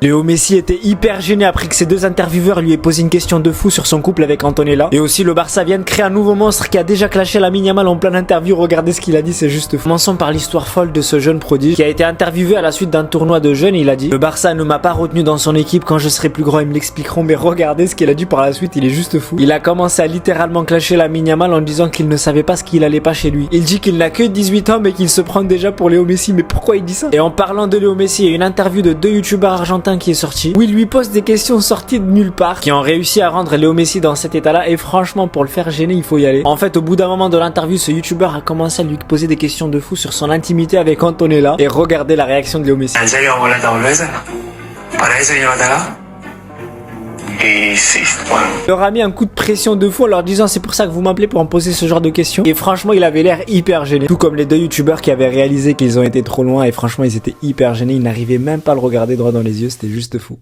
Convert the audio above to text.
Léo Messi était hyper gêné après que ses deux intervieweurs lui aient posé une question de fou sur son couple avec Antonella. Et aussi le Barça vient de créer un nouveau monstre qui a déjà clashé Lamine Yamal en pleine interview. Regardez ce qu'il a dit, c'est juste fou. Commençons par l'histoire folle de ce jeune prodige qui a été interviewé à la suite d'un tournoi de jeunes. Il a dit: le Barça ne m'a pas retenu dans son équipe, quand je serai plus grand ils me l'expliqueront. Mais regardez ce qu'il a dit par la suite, il est juste fou. Il a commencé à littéralement clasher Lamine Yamal en disant qu'il ne savait pas ce qu'il allait pas chez lui. Il dit qu'il n'a que 18 ans mais qu'il se prend déjà pour Léo Messi. Mais pourquoi il dit ça? Et en parlant de Léo Messi, il y a une interview de deux youtubeurs argentins qui est sortie où il lui pose des questions sorties de nulle part qui ont réussi à rendre Léo Messi dans cet état là, et franchement pour le faire gêner il faut y aller. En fait au bout d'un moment de l'interview, ce youtubeur a commencé à lui poser des questions de fou sur son intimité avec Antonella, et regardez la réaction de Léo Messi. Il leur a mis un coup de pression de fou en leur disant: c'est pour ça que vous m'appelez pour me poser ce genre de questions. Et franchement il avait l'air hyper gêné, tout comme les deux youtubeurs qui avaient réalisé qu'ils ont été trop loin, et franchement ils étaient hyper gênés, ils n'arrivaient même pas à le regarder droit dans les yeux, c'était juste fou.